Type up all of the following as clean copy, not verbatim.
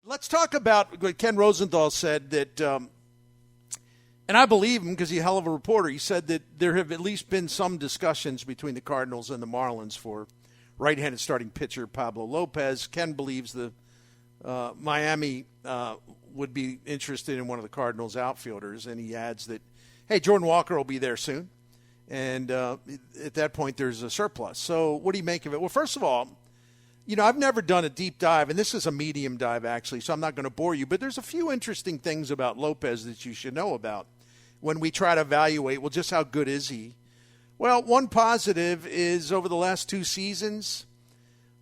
Let's talk about what Ken Rosenthal said that, and I believe him because he's a hell of a reporter. He said that there have at least been some discussions between the Cardinals and the Marlins for right-handed starting pitcher Pablo Lopez. Ken believes the Miami would be interested in one of the Cardinals outfielders, and he adds that, hey, Jordan Walker will be there soon, and at that point there's a surplus. So what do you make of it? Well, first of all, I've never done a deep dive, and this is a medium dive actually, so I'm not going to bore you, but there's a few interesting things about Lopez that you should know about when we try to evaluate, well, just how good is he? Well, one positive is over the last 2 seasons,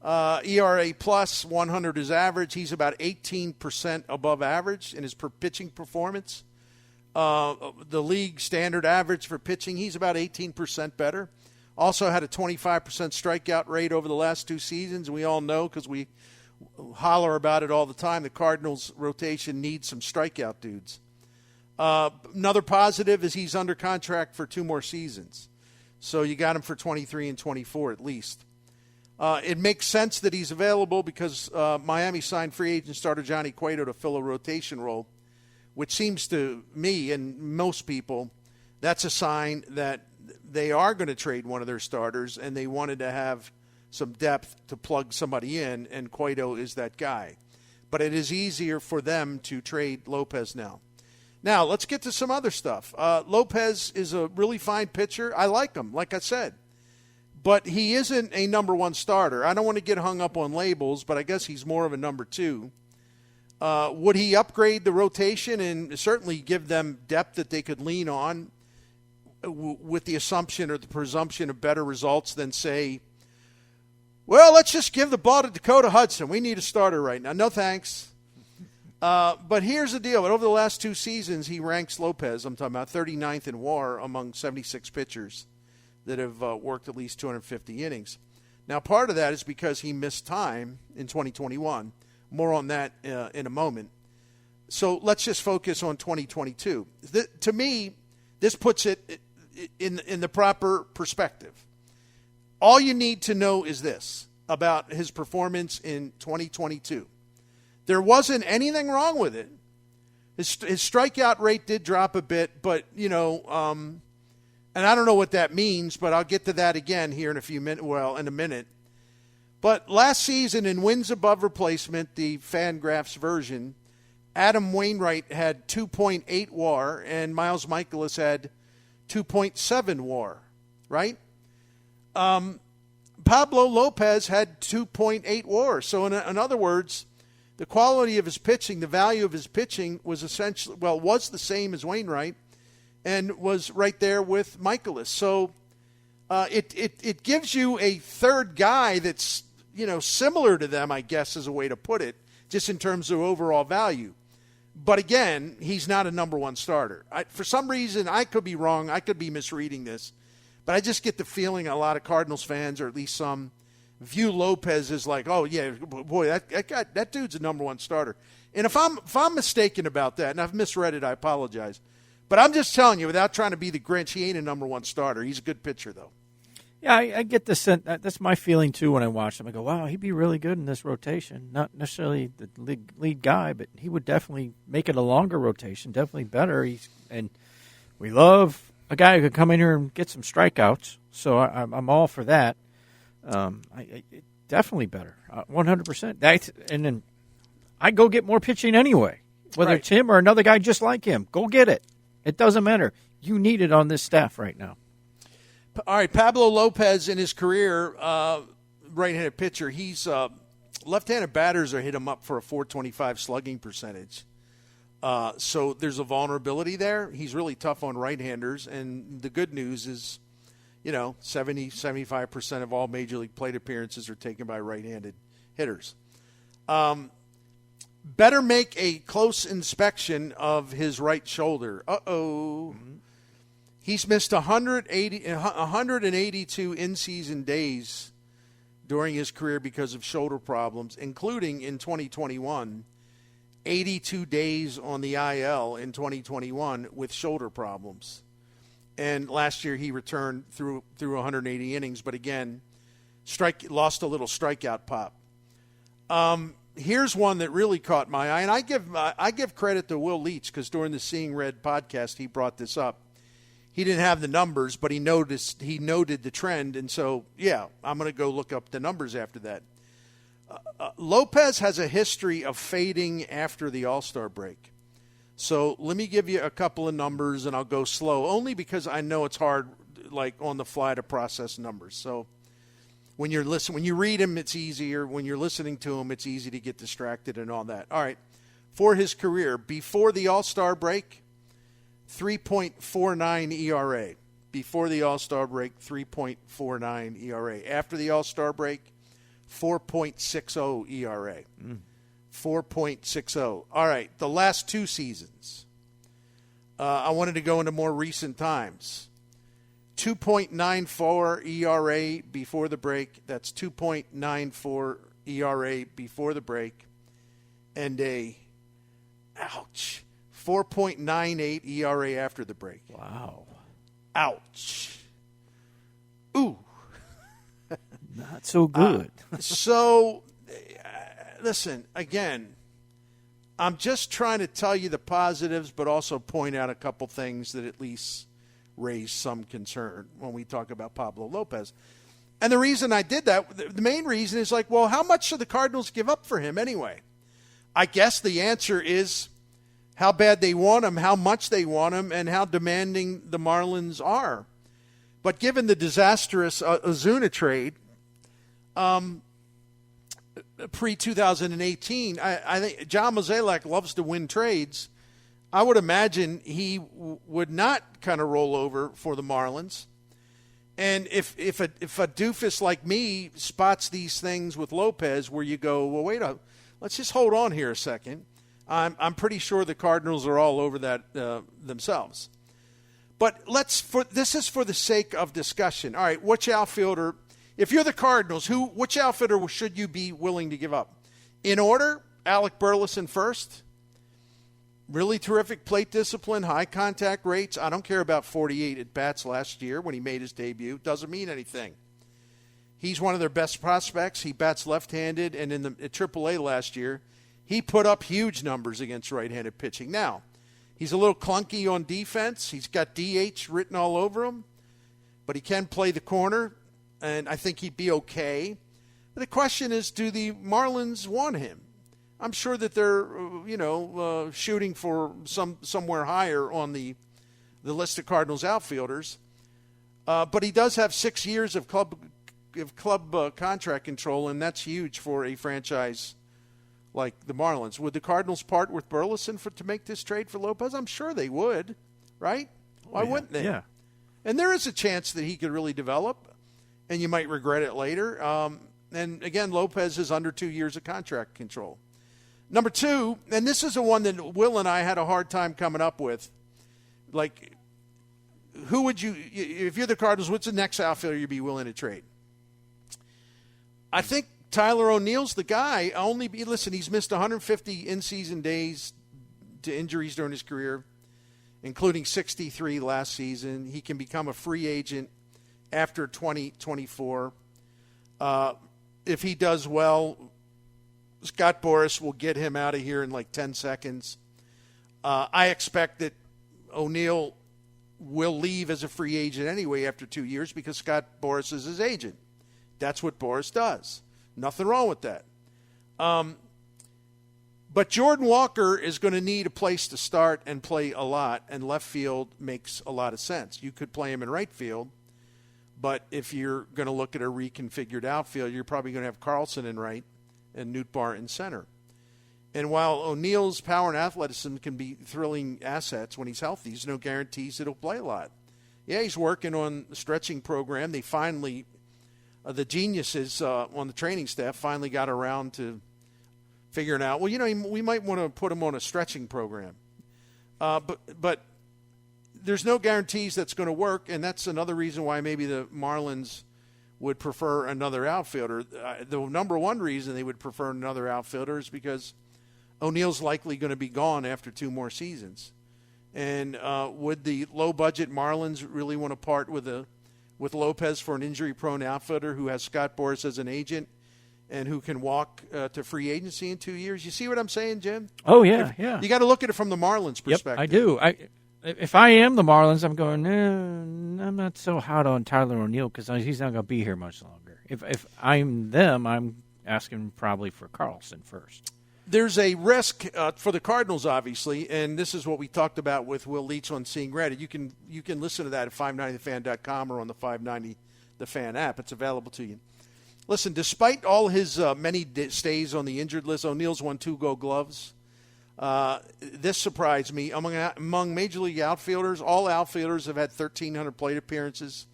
ERA plus 100 is average. He's about 18% above average in his pitching performance. The league standard average for pitching, he's about 18% better. Also had a 25% strikeout rate over the last 2 seasons. We all know because we holler about it all the time, the Cardinals rotation needs some strikeout dudes. Another positive is he's under contract for 2 more seasons. So you got him for 23 and 24 at least. It makes sense that he's available because Miami signed free agent starter Johnny Cueto to fill a rotation role, which seems to me and most people, that's a sign that they are going to trade one of their starters and they wanted to have some depth to plug somebody in, and Cueto is that guy. But it is easier for them to trade Lopez now. Now, let's get to some other stuff. Lopez is a really fine pitcher. I like him, like I said. But he isn't a number 1 starter. I don't want to get hung up on labels, but I guess he's more of a number 2. Would he upgrade the rotation and certainly give them depth that they could lean on with the assumption or the presumption of better results than, say, well, let's just give the ball to Dakota Hudson. We need a starter right now. No thanks. But here's the deal. Over the last 2 seasons, he ranks Lopez, I'm talking about 39th in WAR among 76 pitchers that have worked at least 250 innings. Now, part of that is because he missed time in 2021. More on that in a moment. So let's just focus on 2022. To me, this puts it in the proper perspective. All you need to know is this about his performance in 2022. There wasn't anything wrong with it. His strikeout rate did drop a bit, but, and I don't know what that means, but I'll get to that again here in a minute. But last season in wins above replacement, the Fangraphs version, Adam Wainwright had 2.8 WAR and Miles Miklasz had 2.7 WAR, right? Pablo Lopez had 2.8 WAR. So in other words, the quality of his pitching, the value of his pitching was was the same as Wainwright and was right there with Miklasz. So it gives you a third guy that's, similar to them, I guess is a way to put it, just in terms of overall value. But again, he's not a number 1 starter. For some reason, I could be wrong. I could be misreading this. But I just get the feeling a lot of Cardinals fans, or at least some, view Lopez as like, oh, yeah, boy, that dude's a number 1 starter. And if I'm mistaken about that, and I've misread it, I apologize. But I'm just telling you, without trying to be the Grinch, he ain't a number 1 starter. He's a good pitcher, though. Yeah, I get the sense. That's my feeling, too, when I watch him. I go, wow, he'd be really good in this rotation. Not necessarily the lead guy, but he would definitely make it a longer rotation, definitely better. And we love a guy who could come in here and get some strikeouts, so I'm all for that. Definitely better, 100%. And then I go get more pitching anyway, whether it's him or another guy just like him. Go get it. It doesn't matter. You need it on this staff right now. All right, Pablo Lopez in his career, right-handed pitcher, he's left-handed batters are hit him up for a .425 slugging percentage. So there's a vulnerability there. He's really tough on right-handers, and the good news is, 75% of all Major League plate appearances are taken by right-handed hitters. Better make a close inspection of his right shoulder. Uh-oh. Mm-hmm. He's missed 182 in-season days during his career because of shoulder problems, including in 2021, 82 days on the IL in 2021 with shoulder problems. And last year he returned through 180 innings, but again, lost a little strikeout pop. here's one that really caught my eye, and I give credit to Will Leach because during the Seeing Red podcast he brought this up. He didn't have the numbers, but he noted the trend, and so I'm going to go look up the numbers after that. Lopez has a history of fading after the All-Star break. So let me give you a couple of numbers, and I'll go slow, only because I know it's hard, like on the fly, to process numbers. So when you read them, it's easier. When you're listening to them, it's easy to get distracted and all that. All right, for his career, before the All-Star break, 3.49 ERA. Before the All-Star break, 3.49 ERA. After the All-Star break, 4.60 ERA. 4.60. All right, the last two seasons. I wanted to go into more recent times. 2.94 ERA before the break. That's 2.94 ERA before the break. And 4.98 ERA after the break. Wow. Ouch. Ooh. Not so good. Listen, again, I'm just trying to tell you the positives, but also point out a couple things that at least raise some concern when we talk about Pablo Lopez. And the reason I did that, the main reason is like, well, how much should the Cardinals give up for him anyway? I guess the answer is how bad they want him, how much they want him, and how demanding the Marlins are. But given the disastrous Ozuna trade, pre-2018, I think John Mozeliak loves to win trades. I would imagine he would not kind of roll over for the Marlins. And if a doofus like me spots these things with Lopez where you go, well, wait up, let's just hold on here a second. I'm pretty sure the Cardinals are all over that themselves. But this is for the sake of discussion. All right, which outfielder, if you're the Cardinals, which outfielder should you be willing to give up? In order, Alec Burleson first. Really terrific plate discipline, high contact rates. I don't care about 48 at-bats last year when he made his debut. Doesn't mean anything. He's one of their best prospects. He bats left-handed, and at AAA last year, he put up huge numbers against right-handed pitching. Now, he's a little clunky on defense. He's got DH written all over him, but he can play the corner, and I think he'd be okay. But the question is, do the Marlins want him? I'm sure that they're, shooting for somewhere higher on the list of Cardinals outfielders. But he does have 6 years of club contract control, and that's huge for a franchise like the Marlins. Would the Cardinals part with Burleson to make this trade for Lopez? I'm sure they would, right? Why wouldn't they? Yeah. And there is a chance that he could really develop, and you might regret it later. And again, Lopez is under 2 years of contract control. Number two, and this is the one that Will and I had a hard time coming up with. Like, who would you, if you're the Cardinals, what's the next outfielder you'd be willing to trade? I think Tyler O'Neill's the guy. Listen, he's missed 150 in-season days to injuries during his career, including 63 last season. He can become a free agent after 2024. If he does well, Scott Boras will get him out of here in like 10 seconds. I expect that O'Neill will leave as a free agent anyway after 2 years because Scott Boras is his agent. That's what Boras does. Nothing wrong with that. But Jordan Walker is going to need a place to start and play a lot, and left field makes a lot of sense. You could play him in right field, but if you're going to look at a reconfigured outfield, you're probably going to have Carlson in right and Nootbaar in center. And while O'Neill's power and athleticism can be thrilling assets when he's healthy, there's no guarantees that he'll play a lot. Yeah, he's working on the stretching program. They finally, the geniuses on the training staff finally got around to figuring out, well, we might want to put him on a stretching program. But there's no guarantees that's going to work, and that's another reason why maybe the Marlins would prefer another outfielder. The number one reason they would prefer another outfielder is because O'Neill's likely going to be gone after 2 more seasons. And would the low-budget Marlins really want to part with Lopez for an injury-prone outfielder who has Scott Boras as an agent and who can walk to free agency in 2 years. You see what I'm saying, Jim? Oh, yeah, yeah. You got to look at it from the Marlins' perspective. Yep, I do. If I am the Marlins, I'm going, I'm not so hot on Tyler O'Neill because he's not going to be here much longer. If I'm them, I'm asking probably for Carlson first. There's a risk for the Cardinals, obviously, and this is what we talked about with Will Leitch on Seeing Red. You can listen to that at 590thefan.com or on the 590 The Fan app. It's available to you. Listen, despite all his many stays on the injured list, O'Neill's won 2 Gold Gloves. This surprised me. Among Major League outfielders, all outfielders have had 1,300 plate appearances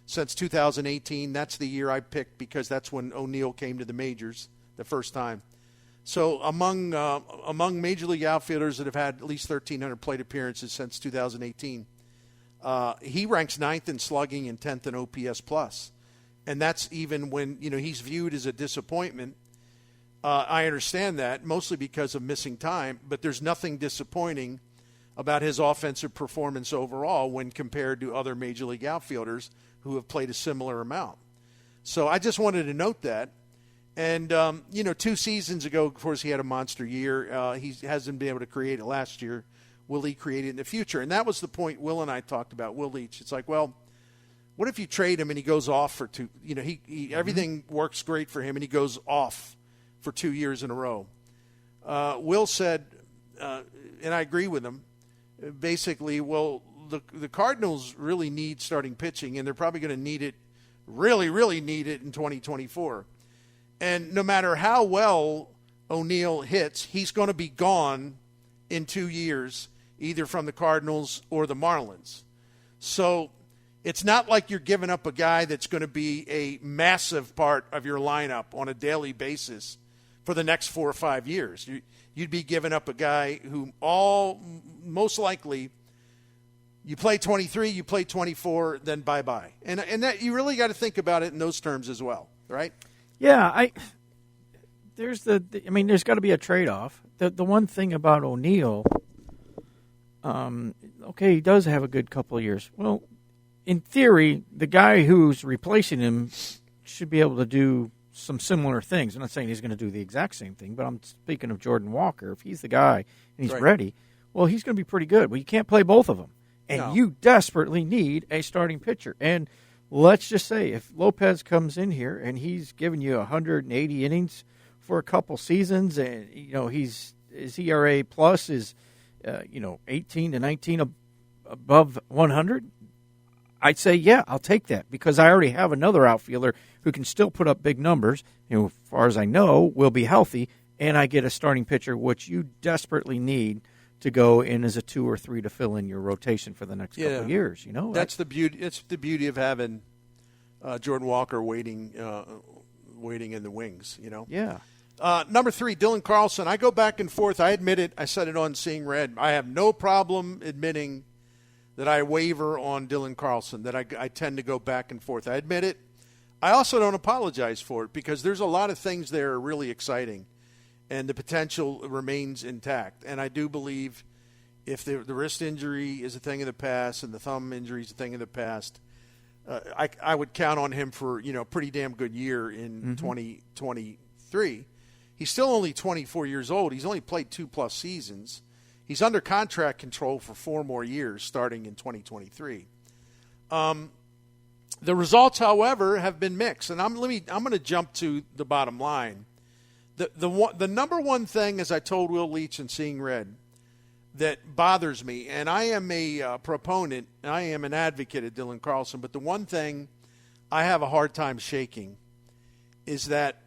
since 2018. That's the year I picked because that's when O'Neill came to the majors the first time. So among Major League outfielders that have had at least 1,300 plate appearances since 2018, he ranks 9th in slugging and 10th in OPS plus. And that's even when he's viewed as a disappointment. I understand that, mostly because of missing time, but there's nothing disappointing about his offensive performance overall when compared to other Major League outfielders who have played a similar amount. So I just wanted to note that. And, 2 seasons ago, of course, he had a monster year. He hasn't been able to create it last year. Will he create it in the future? And that was the point Will and I talked about, Will Leitch. It's like, well, what if you trade him and he goes off for 2? Everything works great for him and he goes off for 2 years in a row. Will said, and I agree with him, basically, well, the Cardinals really need starting pitching, and they're probably going to need it, really, really need it in 2024. And no matter how well O'Neill hits, he's going to be gone in 2 years, either from the Cardinals or the Marlins. So it's not like you're giving up a guy that's going to be a massive part of your lineup on a daily basis for the next 4 or 5 years. You'd be giving up a guy who most likely you play 23, you play 24, then bye-bye. And that you really got to think about it in those terms as well, right? Yeah, there's got to be a trade-off. The one thing about O'Neill, he does have a good couple of years. Well, in theory, the guy who's replacing him should be able to do some similar things. I'm not saying he's going to do the exact same thing, but I'm speaking of Jordan Walker. If he's the guy and he's ready, well, he's going to be pretty good. Well, you can't play both of them, and you desperately need a starting pitcher. And let's just say if Lopez comes in here and he's giving you 180 innings for a couple seasons, and his ERA plus is 18 to 19 above 100, I'd say I'll take that because I already have another outfielder who can still put up big numbers. As far as I know, will be healthy, and I get a starting pitcher which you desperately need to go in as a 2 or 3 to fill in your rotation for the next couple of years. That's the beauty. It's the beauty of having Jordan Walker waiting in the wings. Yeah. Number 3, Dylan Carlson. I go back and forth. I admit it. I said it on Seeing Red. I have no problem admitting that I waver on Dylan Carlson, that I tend to go back and forth. I admit it. I also don't apologize for it because there's a lot of things there are really exciting, and the potential remains intact. And I do believe if the wrist injury is a thing of the past and the thumb injury is a thing of the past, I would count on him for a pretty damn good year in 2023. He's still only 24 years old. He's only played 2+ seasons. He's under contract control for 4 more years starting in 2023. The results, however, have been mixed, and I'm going to jump to the bottom line. The number one thing, as I told Will Leitch in Seeing Red, that bothers me, and I am a proponent, and I am an advocate of Dylan Carlson, but the one thing I have a hard time shaking is that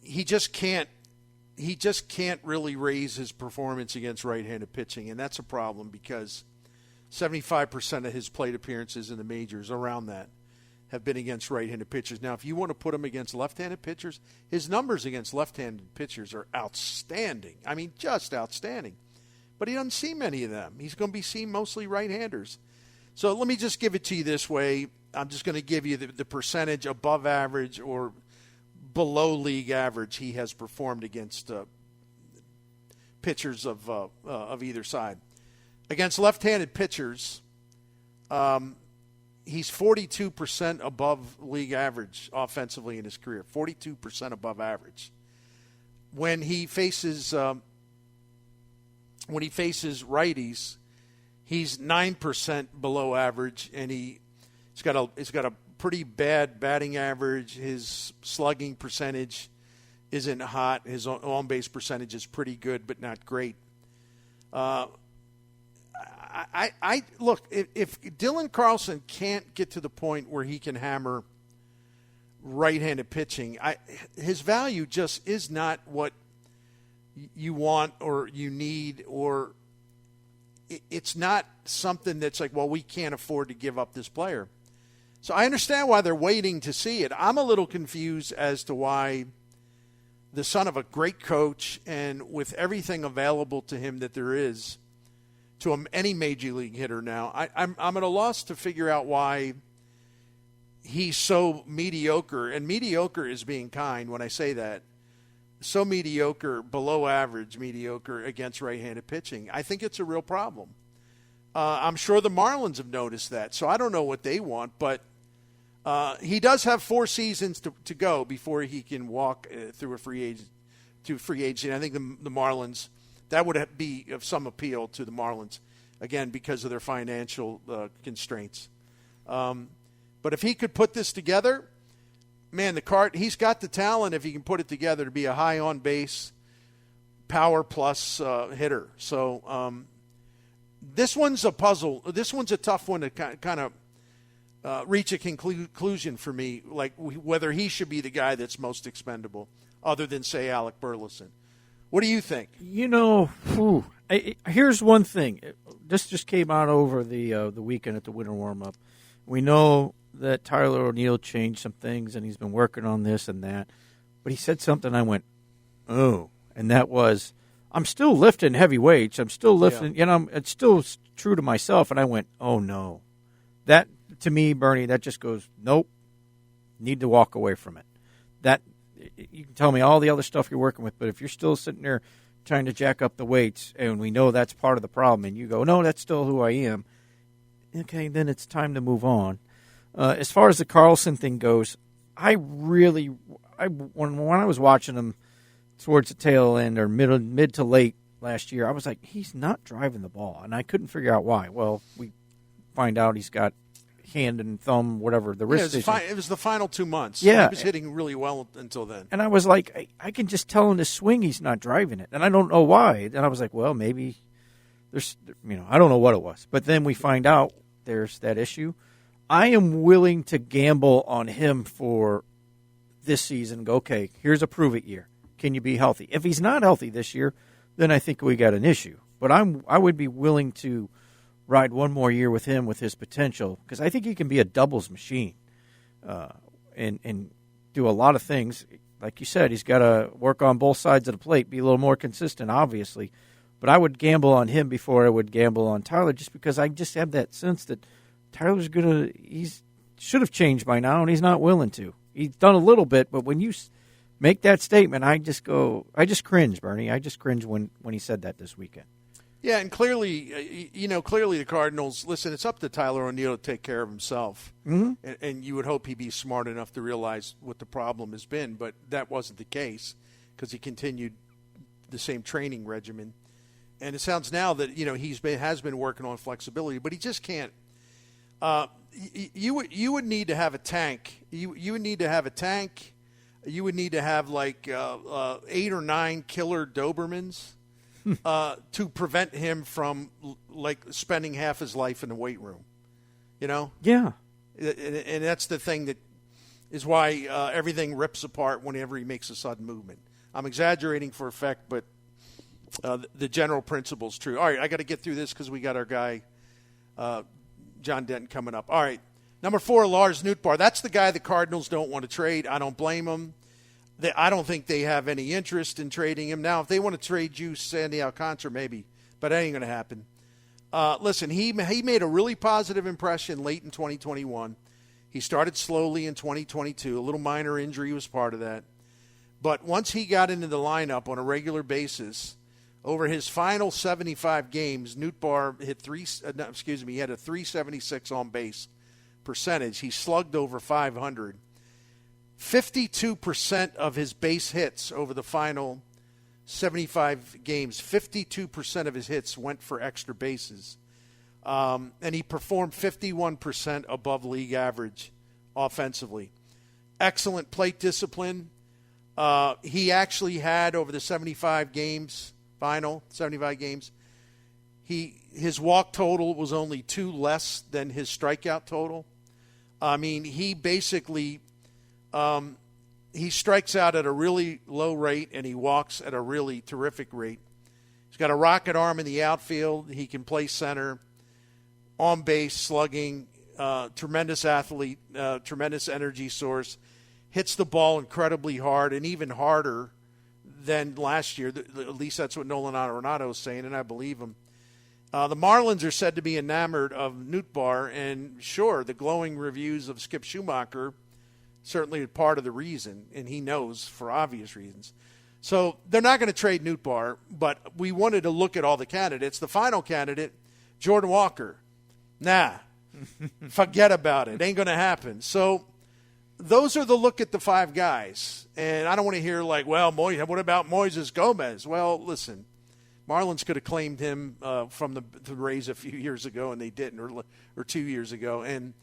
he just can't really raise his performance against right-handed pitching, and that's a problem because 75% of his plate appearances in the majors, around that, have been against right-handed pitchers. Now, if you want to put him against left-handed pitchers, his numbers against left-handed pitchers are outstanding. I mean, just outstanding. But he doesn't see many of them. He's going to be seeing mostly right-handers. So let me just give it to you this way. I'm just going to give you the percentage above average or below league average he has performed against pitchers of either side. Against left-handed pitchers, he's 42% above league average offensively in his career, 42% above average. When he faces righties, he's 9% below average, and he's got a pretty bad batting average. His slugging percentage isn't hot. His on-base percentage is pretty good, but not great. I look, if Dylan Carlson can't get to the point where he can hammer right-handed pitching, his value just is not what you want or you need, or it's not something that's like, well, we can't afford to give up this player. So I understand why they're waiting to see it. I'm a little confused as to why the son of a great coach and with everything available to him that there is to any major league hitter now, I'm at a loss to figure out why he's so mediocre. And mediocre is being kind when I say that. So mediocre, below average mediocre against right-handed pitching. I think it's a real problem. I'm sure the Marlins have noticed that, so I don't know what they want, but he does have 4 seasons to go before he can walk through free agency. I think the Marlins, that would be of some appeal to the Marlins, again, because of their financial constraints. But if he could put this together, man, he's got the talent, if he can put it together, to be a high on-base, power plus hitter. So this one's a puzzle. This one's a tough one to kind of reach a conclusion for me, like whether he should be the guy that's most expendable, other than, say, Alec Burleson. What do you think? Here's one thing. This just came out over the weekend at the winter warm-up. We know that Tyler O'Neill changed some things, and he's been working on this and that. But he said something, I went, oh. And that was, I'm still lifting heavy weights. I'm still lifting, it's still true to myself. And I went, oh, no. That, to me, Bernie, that just goes, nope, need to walk away from it. That, you can tell me all the other stuff you're working with, but if you're still sitting there trying to jack up the weights, and we know that's part of the problem, and you go, no, that's still who I am, okay, then it's time to move on. As far as the Carlson thing goes, when I was watching him towards the tail end or mid to late last year, I was like, he's not driving the ball, and I couldn't figure out why. Well, we find out he's got hand and thumb, whatever, the wrist issue. It was the final 2 months. Yeah. He was hitting really well until then. And I was like, I can just tell in his swing he's not driving it, and I don't know why. And I was like, well, maybe there's, I don't know what it was. But then we find out there's that issue. I am willing to gamble on him for this season and go, okay, here's a prove-it year. Can you be healthy? If he's not healthy this year, then I think we got an issue. But I would be willing to ride one more year with him with his potential, because I think he can be a doubles machine and do a lot of things. Like you said, he's got to work on both sides of the plate, be a little more consistent, obviously. But I would gamble on him before I would gamble on Tyler, just because I just have that sense that Tyler's he should have changed by now, and he's not willing to. He's done a little bit, but when you make that statement, I just cringe, Bernie. I just cringe when he said that this weekend. Yeah, and clearly, clearly the Cardinals, listen, it's up to Tyler O'Neill to take care of himself. Mm-hmm. And you would hope he'd be smart enough to realize what the problem has been, but that wasn't the case because he continued the same training regimen. And it sounds now that, has been working on flexibility, but he just can't. You would need to have a tank. You would need to have a tank. You would need to have like 8 or 9 killer Dobermans. To prevent him from like spending half his life in the weight room, Yeah, and that's the thing that is why everything rips apart whenever he makes a sudden movement. I'm exaggerating for effect, but the general principle is true. All right, I got to get through this because we got our guy John Denton coming up. All right, number 4, Lars Nootbaar. That's the guy the Cardinals don't want to trade. I don't blame him. I don't think they have any interest in trading him. Now, if they want to trade you, Sandy Alcantara, maybe. But that ain't going to happen. Listen, he made a really positive impression late in 2021. He started slowly in 2022. A little minor injury was part of that. But once he got into the lineup on a regular basis, over his final 75 games, Nootbaar hit he had a 376 on base percentage. He slugged over 500. 52% of his base hits over the final 75 games, 52% of his hits went for extra bases. And he performed 51% above league average offensively. Excellent plate discipline. He actually had, over the 75 games, his walk total was only 2 less than his strikeout total. I mean, he basically he strikes out at a really low rate and he walks at a really terrific rate. He's got a rocket arm in the outfield. He can play center, on base, slugging, tremendous athlete, tremendous energy source. Hits the ball incredibly hard and even harder than last year. At least that's what Nolan Arenado is saying, and I believe him. The Marlins are said to be enamored of Nootbaar, and sure, the glowing reviews of Skip Schumacher certainly are part of the reason, and he knows for obvious reasons. So they're not going to trade Nootbaar, but we wanted to look at all the candidates. The final candidate, Jordan Walker. Nah, forget about it. Ain't going to happen. So those are the look at the 5 guys. And I don't want to hear like, well, what about Moises Gomez? Well, listen, Marlins could have claimed him from the Rays a few years ago, and they didn't, or 2 years ago. And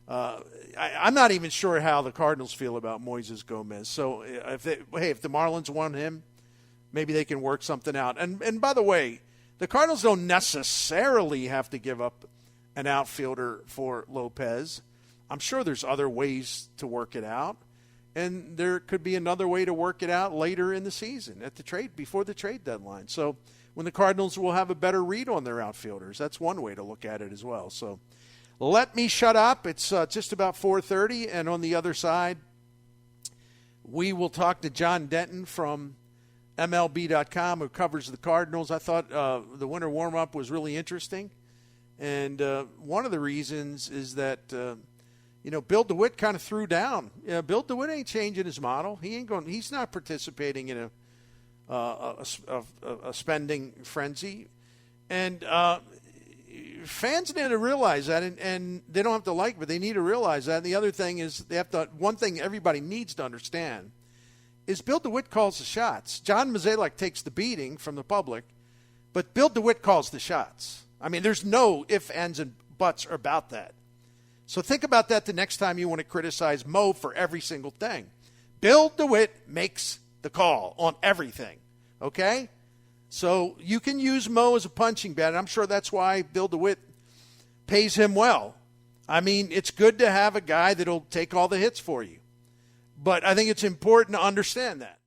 I'm not even sure how the Cardinals feel about Moises Gomez. So if the Marlins want him, maybe they can work something out. And by the way, the Cardinals don't necessarily have to give up an outfielder for Lopez. I'm sure there's other ways to work it out, and there could be another way to work it out later in the season before the trade deadline. So when the Cardinals will have a better read on their outfielders, that's one way to look at it as well. So let me shut up. It's just about 4:30, and on the other side, we will talk to John Denton from MLB.com, who covers the Cardinals. I thought the winter warm-up was really interesting. And one of the reasons is that, Bill DeWitt kind of threw down. Bill DeWitt ain't changing his model. He's not participating in a spending frenzy. And fans need to realize that, and they don't have to like it, but they need to realize that. And the other thing is one thing everybody needs to understand is Bill DeWitt calls the shots. John Mozeliak takes the beating from the public, but Bill DeWitt calls the shots. I mean, there's no ifs, ands, and buts about that. So think about that the next time you want to criticize Mo for every single thing. Bill DeWitt makes the call on everything, okay? So you can use Mo as a punching bag, and I'm sure that's why Bill DeWitt pays him well. I mean, it's good to have a guy that'll take all the hits for you. But I think it's important to understand that.